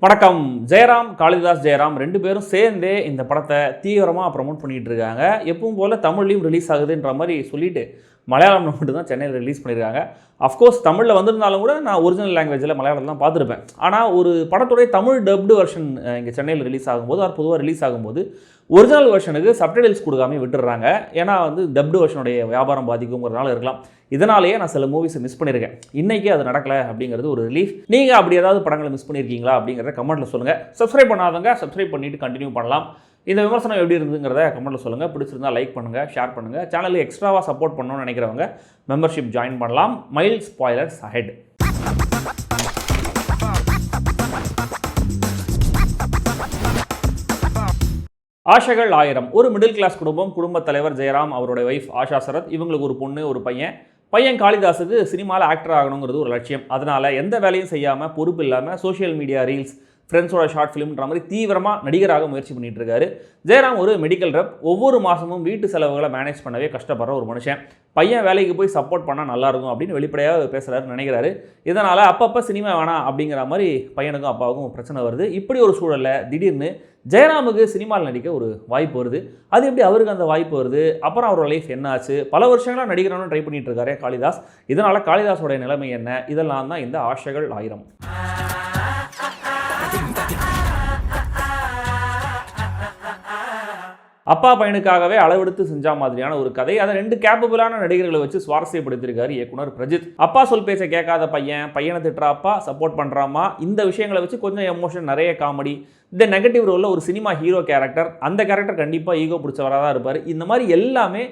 வணக்கம். ஜெயராம், காளிதாஸ் ஜெயராம் 2 பேரும் சேர்ந்தே இந்த படத்தை தீவிரமாக ப்ரமோட் பண்ணிகிட்டு இருக்காங்க. எப்பவும் போல் தமிழ்லையும் ரிலீஸ் ஆகுதுன்ற மாதிரி சொல்லிட்டு மலையாளம் மட்டும் தான் சென்னையில் ரிலீஸ் பண்ணியிருக்காங்க. அஃப்கோர்ஸ் தமிழில் வந்திருந்தாலும் கூட நான் ஒரிஜினல் லாங்குவேஜில் மலையாளத்தில் தான் பார்த்துருப்பேன். ஆனால் ஒரு படத்துடைய தமிழ் டப்டு வெர்ஷன் இங்கே சென்னையில் ரிலீஸ் ஆகும்போது அது பொதுவாக ரிலீஸ் ஆகும்போது ஒரிஜினல் வெர்ஷனுக்கு சப்டைட்டில்ஸ் கொடுக்காம விட்டுடுறாங்க. ஏன்னா டப்டு வெர்ஷனுடைய வியாபாரம் பாதிக்குங்கிறதுனால இருக்கலாம். இதனாலேயே நான் சில மூவிஸை மிஸ் பண்ணியிருக்கேன். இன்றைக்கி அது நடக்கலை அப்படிங்கிறது ஒரு ரிலீஃப். நீங்கள் அப்படி ஏதாவது படங்களை மிஸ் பண்ணியிருக்கீங்களா அப்படிங்கிறத கமெண்ட்டில் சொல்லுங்கள். சப்ஸ்கிரைப் பண்ணாதவங்க சப்ஸ்கிரைப் பண்ணிவிட்டு கண்டினியூ பண்ணலாம். இந்த விமர்சனம் எப்படி இருந்துங்கிறத கமெண்ட்டில் சொல்லுங்கள். பிடிச்சிருந்தால் லைக் பண்ணுங்கள், ஷேர் பண்ணுங்கள். சேனலுக்கு எக்ஸ்ட்ராவாக சப்போர்ட் பண்ணணும்னு நினைக்கிறவங்க மெம்பர்ஷிப் ஜாயின் பண்ணலாம். Mild spoilers ahead. ஆஷைகள் 1000. ஒரு மிடில் கிளாஸ் குடும்பத் தலைவர் ஜெயராம், அவருடைய ஒய்ஃப் ஆஷா சரத், இவங்களுக்கு ஒரு பொண்ணு ஒரு பையன் காளிதாஸுக்கு சினிமாவில் ஆக்டர் ஆகணுங்கிறது ஒரு லட்சியம். அதனால் எந்த வேலையும் செய்யாமல் பொறுப்பு இல்லாமல் சோஷியல் மீடியா ரீல்ஸ், ஃப்ரெண்ட்ஸோட ஷார்ட் ஃபிலிம்ன்ற மாதிரி தீவிரமாக நடிகராக முயற்சி பண்ணிகிட்டு இருக்காரு. ஜெயராம் ஒரு மெடிக்கல் ரெப். ஒவ்வொரு மாதமும் வீட்டு செலவுகளை மேனேஜ் பண்ணவே கஷ்டப்படுற ஒரு மனுஷன். பையன் வேலைக்கு போய் சப்போர்ட் பண்ணால் நல்லாயிருக்கும் அப்படின்னு வெளிப்படையாக பேசுகிறாருன்னு நினைக்கிறாரு. இதனால் அப்பப்போ சினிமா வேணாம் அப்படிங்கிற மாதிரி பையனுக்கும் அப்பாவுக்கும் பிரச்சனை வருது. இப்படி ஒரு சூழலில் திடீர்னு ஜெயராமுக்கு சினிமாவில் நடிக்க ஒரு வாய்ப்பு வருது. அது எப்படி அவருக்கு அந்த வாய்ப்பு வருது, அப்புறம் அவரோட லைஃப் என்ன ஆச்சு, பல வருஷங்களாக நடிகரானு ட்ரை பண்ணிட்டு இருக்காரு காளிதாஸ். இதனால் காளிதாஸோடைய நிலைமை என்ன, இதெல்லாம் தான் இந்த ஆஷைகள் 1000. அப்பா பையனுக்காகவே அளவெடுத்து செஞ்ச மாதிரியான ஒரு கதை. அதை 2 கேப்பபிளான நடிகர்களை வச்சு சுவாரஸ்யப்படுத்தியிருக்காரு இயக்குனர் பிரஜித். அப்பா சொல் பேச கேட்காத பையனை திட்டுற அப்பா, சப்போர்ட் பண்ணுறாமா, இந்த விஷயங்களை வச்சு கொஞ்சம் எமோஷன், நிறைய காமெடி, இந்த நெகட்டிவ் ரோலில் ஒரு சினிமா ஹீரோ கேரக்டர், அந்த கேரக்டர் கண்டிப்பாக ஈகோ பிடிச்சவராக தான் இருப்பார். இந்த மாதிரி எல்லாமே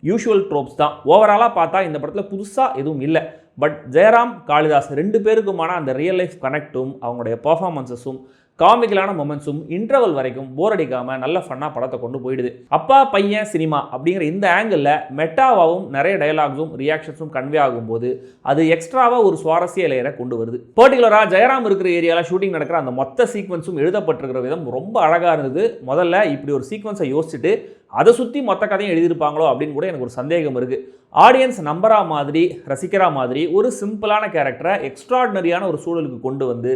யூஷுவல் ட்ரோப்ஸ் தான். ஓவராலாக பார்த்தா இந்த படத்தில் புதுசாக எதுவும் இல்லை. பட் ஜெயராம், காளிதாஸ் 2 பேருக்குமான அந்த ரியல் லைஃப் கனெக்டும், அவங்களுடைய பர்ஃபார்மன்ஸஸும், காமிக்கலான மொமெண்ட்ஸும் இன்டர்வல் வரைக்கும் போர் அடிக்காமல் நல்ல ஃபன்னாக படத்தை கொண்டு போயிடுது. அப்பா பையன் சினிமா அப்படிங்கிற இந்த ஆங்கிளில் மெட்டாவாகவும் நிறைய டயலாக்ஸும் ரியாக்ஷன்ஸும் கன்வே ஆகும்போது அது எக்ஸ்ட்ராவாக ஒரு சுவாரஸ்ய லேயரை கொண்டு வருது. பர்டிகுலராக ஜெயராம் இருக்கிற ஏரியாவில் ஷூட்டிங் நடக்கிற அந்த மொத்த சீக்வன்ஸும் எழுதப்பட்டிருக்கிற விதம் ரொம்ப அழகாக இருந்தது. முதல்ல இப்படி ஒரு சீக்வன்ஸை யோசிச்சுட்டு அதை சுற்றி மொத்த கதையும் எழுதியிருப்பாங்களோ அப்படின்னு கூட எனக்கு ஒரு சந்தேகம் இருக்குது. ஆடியன்ஸ் நம்பரா மாதிரி, ரசிக்கிறா மாதிரி ஒரு சிம்பிளான கேரக்டரை எக்ஸ்ட்ராடினரியான ஒரு சூழலுக்கு கொண்டு வந்து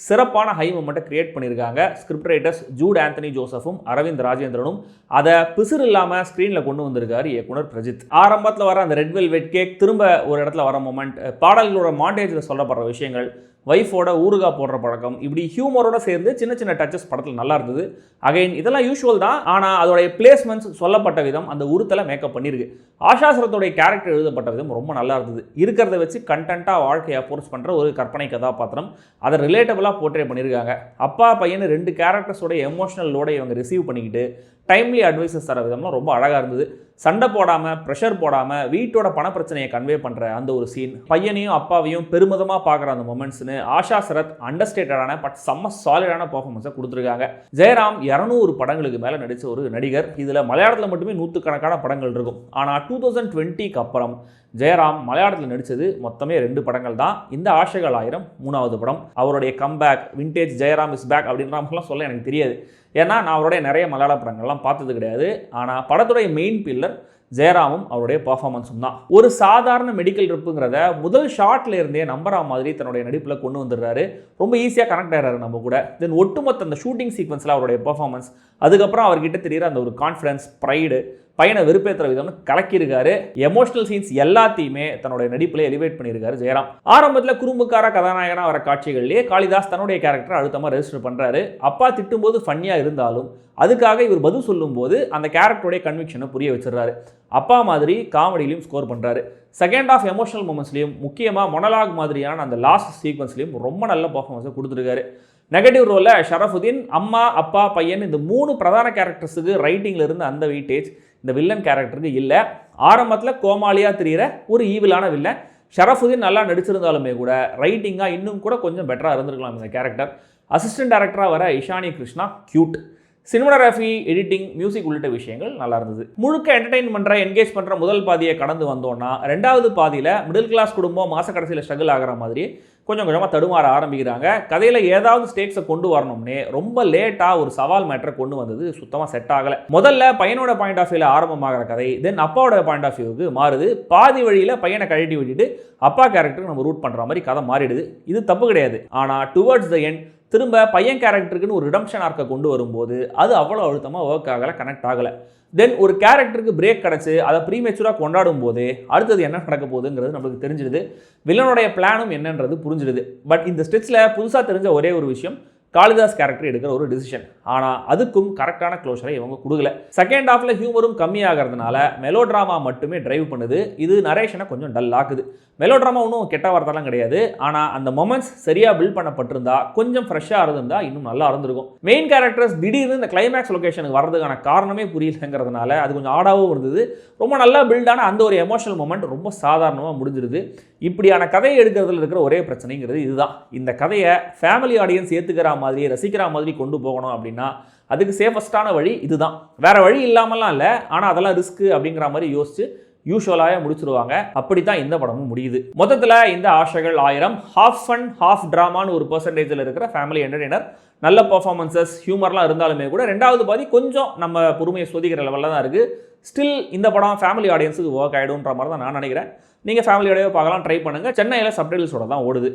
சிறப்பான ஹை மொமெண்ட்டை கிரியேட் பண்ணியிருக்காங்க ஸ்கிரிப்ட் ரைட்டர்ஸ் ஜூட் ஆந்தனி ஜோசஃபும் அரவிந்த் ராஜேந்திரனும். அதை பிசுறு இல்லாமல் ஸ்க்ரீனில் கொண்டு வந்திருக்காரு இயக்குனர் பிரஜித். ஆரம்பத்தில் வர அந்த ரெட் வெல்வெட் கேக், திரும்ப ஒரு இடத்துல வர மொமெண்ட், பாடல்களோட மாண்டேஜில் சொல்லப்படுற விஷயங்கள், ஒய்ஃபோட ஊறுகாய் போடுற பழக்கம், இப்படி ஹியூமரோட சேர்ந்து சின்ன சின்ன டச்சஸ் படத்தில் நல்லா இருந்தது. அகைன் இதெல்லாம் யூஷுவல் தான், ஆனால் அதோடைய பிளேஸ்மெண்ட்ஸ், சொல்லப்பட்ட விதம், அந்த உருத்தலை மேக்கப் பண்ணியிருக்கு. ஆஷா சரத்தோடைய கேரக்டர் எழுதப்பட்ட விதம் ரொம்ப நல்லா இருந்தது. இருக்கிறத வச்சு கண்டென்ட்டாக வாழ்க்கையை அஃபோர்ஸ் பண்ணுற ஒரு கற்பனை கதாபாத்திரம், அதை ரிலேட்டபிளாக போர்ட்ரே பண்ணியிருக்காங்க. அப்பா பையனு 2 கேரக்டர்ஸோட எமோஷனல் லோடை இவங்க ரிசீவ் பண்ணிக்கிட்டு டைம்லி அட்வைசஸ் தர விதம்லாம் ரொம்ப அழகாக இருந்தது. சண்டை போடாமல், ப்ரெஷர் போடாமல் வீட்டோட பணப்பிரச்சனையை கன்வே பண்ணுற அந்த ஒரு சீன், பையனையும் அப்பாவையும் பெருமிதமாக பார்க்குற அந்த மொமெண்ட்ஸ்னு ஆஷா சரத் அண்டர்ஸ்டேட்டடான பட் செம்ம சாலிடான பர்ஃபார்மன்ஸை கொடுத்துருக்காங்க. ஜெயராம் 200 படங்களுக்கு மேலே நடித்த ஒரு நடிகர். இதில் மலையாளத்தில் மட்டுமே 100கணக்கான படங்கள் இருக்கும். ஆனால் 2020க்கு அப்புறம் ஜெயராம் மலையாளத்தில் நடித்தது மொத்தமே 2 படங்கள் தான். இந்த ஆஷைகள் 1000 3வது படம். அவருடைய comeback, vintage Jayaram is back அப்படின்றலாம் சொல்ல எனக்கு தெரியாது. ஏன்னா நான் அவருடைய நிறைய மலையாள படங்கள்லாம் பார்த்தது கிடையாது. ஆனால் படத்துடைய மெயின் பில்லர் ஜெயராமும் அவருடைய பர்ஃபார்மன்ஸும் தான். ஒரு சாதாரண மெடிக்கல் ட்ரிப்புங்கிறத முதல் ஷார்ட்ல இருந்தே நம்பரா மாதிரி தன்னுடைய நடிப்பில் கொண்டு வந்துடுறாரு. ரொம்ப ஈஸியாக கனெக்ட் ஆகிறாரு நம்ம கூட. தென் ஒட்டுமொத்த அந்த ஷூட்டிங் சீக்வன்ஸில் அவருடைய பர்ஃபார்மன்ஸ், அதுக்கப்புறம் அவர்கிட்ட தெரிகிற அந்த ஒரு கான்ஃபிடன்ஸ், ப்ரைடு, பையனை வெறுப்பேற்றுற விதம்னு கலக்கியிருக்காரு. எமோஷனல் சீன்ஸ் எல்லாத்தையுமே தன்னுடைய நடிப்பில் எலிவேட் பண்ணியிருக்காரு ஜெயராம். ஆரம்பத்தில் குறும்புக்கார கதாநாயகனாக வர காட்சிகள்லேயே காளிதாஸ் தன்னுடைய கேரக்டரை அழுத்தமாக ரெஜிஸ்டர் பண்ணுறாரு. அப்பா திட்டும்போது ஃபன்னியாக இருந்தாலும் அதுக்காக இவர் பதில் சொல்லும்போது அந்த கேரக்டருடைய கன்விக்ஷனை புரிய வச்சிடறாரு. அப்பா மாதிரி காமெடியிலையும் ஸ்கோர் பண்ணுறாரு. செகண்ட் ஆஃப் எமோஷனல் மூமெண்ட்ஸ்லையும், முக்கியமாக மொனலாக் மாதிரியான அந்த லாஸ்ட் சீக்வன்ஸ்லையும் ரொம்ப நல்ல பர்ஃபார்மன்ஸை கொடுத்துருக்காரு. நெகட்டிவ் ரோலில் ஷரஃபுதீன், அம்மா அப்பா பையன், இந்த 3 பிரதான கேரக்டர்ஸுக்கு ரைட்டிங்கில் இருந்து அந்த வெயிட்டேஜ் இந்த வில்லன் கேரக்டருக்கு இல்லை. ஆரம்பத்தில் கோமாளியாக தெரிகிற ஒரு ஈவிலான வில்லன் ஷரஃபுதீன் நல்லா நடிச்சிருந்தாலுமே கூட ரைட்டிங்காக இன்னும் கூட கொஞ்சம் பெட்டராக இருந்திருக்கலாம் இந்த கேரக்டர். அசிஸ்டன்ட் டைரக்டராக வர Ishani Krishna cute. Cinematography, editing, music உள்ளிட்ட விஷயங்கள் நல்லா இருந்தது. முழுக்க என்டர்டெயின் பண்ணுற, என்கேஜ் பண்ணுற முதல் பாதியை கடந்து வந்தோன்னா 2வது பாதியில் மிடில் கிளாஸ் குடும்பம் மாத கடைசியில் ஸ்ட்ரகிள் ஆகிற மாதிரி கொஞ்சம் கொஞ்சமாக தடுமாற ஆரம்பிக்கிறாங்க. கதையில் ஏதாவது ஸ்டேக்ஸை கொண்டு வரணும்னே ரொம்ப லேட்டாக ஒரு சவால் மேட்டரை கொண்டு வந்தது சுத்தமாக செட் ஆகலை. முதல்ல பையனோட பாயிண்ட் ஆஃப் வியூவில் ஆரம்பமாகிற கதை தென் அப்பாவோட பாயிண்ட் ஆஃப் வியூவுக்கு மாறுது. பாதி வழியில் பையனை கழட்டி விட்டுட்டு அப்பா கேரக்டருக்கு நம்ம ரூட் பண்ணுற மாதிரி கதை மாறிடுது. இது தப்பு கிடையாது. ஆனால் டுவர்ட்ஸ் த எண்ட் திரும்ப பையன் கேரக்டருக்குன்னு ஒரு ரிடம்ஷன் ஆர்க்கை கொண்டு வரும்போது அது அவ்வளோ அழுத்தமாக ஒர்க் ஆகலை, கனெக்ட் ஆகலை. தென் ஒரு கேரக்டருக்கு பிரேக் கிடச்சி அதை ப்ரீமெச்சூராக கொண்டாடும் போதே அடுத்தது என்ன நடக்க போகுதுங்கிறது நம்மளுக்கு தெரிஞ்சிடுது. வில்லனுடைய பிளானும் என்னன்றது புரிஞ்சிடுது. பட் இந்த ஸ்டெச்சில் புதுசாக தெரிஞ்ச ஒரே ஒரு விஷயம், காளிதாஸ் கேரக்டர் எடுக்கிற ஒரு டிசிஷன். ஆனால் அதுக்கும் கரெக்டான க்ளோஷரை இவங்க கொடுக்கல. செகண்ட் ஹாஃபில் ஹியூமரும் கம்மியாகிறதுனால மெலோ ட்ராமா மட்டுமே டிரைவ் பண்ணுது. இது நரேஷனை கொஞ்சம் டல் ஆக்குது. மெலோ ட்ராமா ஒன்றும் கெட்ட வார்த்தைலாம் கிடையாது. ஆனால் அந்த மொமெண்ட்ஸ் சரியாக பில்ட் பண்ணப்பட்டிருந்தா, கொஞ்சம் ஃப்ரெஷ்ஷாக இருந்திருந்தா இன்னும் நல்லா இருந்திருக்கும். மெயின் கேரக்டர்ஸ் திடீர்னு இந்த கிளைமேக்ஸ் லொகேஷனுக்கு வரதுக்கான காரணமே புரியலங்கிறதுனால அது கொஞ்சம் ஆடாகவும் இருந்தது. ரொம்ப நல்லா பில்டான அந்த ஒரு எமோஷனல் மொமெண்ட் ரொம்ப சாதாரணமாக முடிஞ்சிருது. இப்படியான கதையை எடுக்கிறதுல இருக்கிற ஒரே பிரச்சனைங்கிறது இதுதான். இந்த கதையை ஃபேமிலி ஆடியன்ஸ் ஏற்றுக்கிற மாதிரி, ரசிக்கிற மாதிரி கொண்டு போகணும் அப்படின்னா அதுக்கு சேஃபஸ்டான வழி இதுதான். வேற வழி இல்லாமலாம் இல்லை. ஆனால் அதெல்லாம் ரிஸ்க் அப்படிங்கிற மாதிரி யோசிச்சு யூஸ்வலாக முடிச்சிருவாங்க. அப்படித்தான் இந்த படமும் முடியுது. மொத்தத்தில் இந்த ஆசைகள் 1000 ஹாஃப் ஃபன் ஹாஃப் ட்ராமான்னு ஒரு பெர்சன்டேஜில் இருக்கிற ஃபேமிலி என்டர்டெய்னர். நல்ல பர்ஃபார்மன்சஸ், ஹியூமர்லாம் இருந்தாலுமே கூட ரெண்டாவது பாதி கொஞ்சம் நம்ம பொறுமையை சோதிக்கிற லெவலில் தான் இருக்குது. ஸ்டில் இந்த படம் ஃபேமிலி ஆடியன்ஸுக்கு ஒர்க் ஆகிடும்ன்ற மாதிரி தான் நான் நினைக்கிறேன். நீங்கள் ஃபேமிலியோடய பார்க்கலாம், ட்ரை பண்ணுங்கள். சென்னையில் சப்டைட்டில்ஸோட தான் ஓடுது.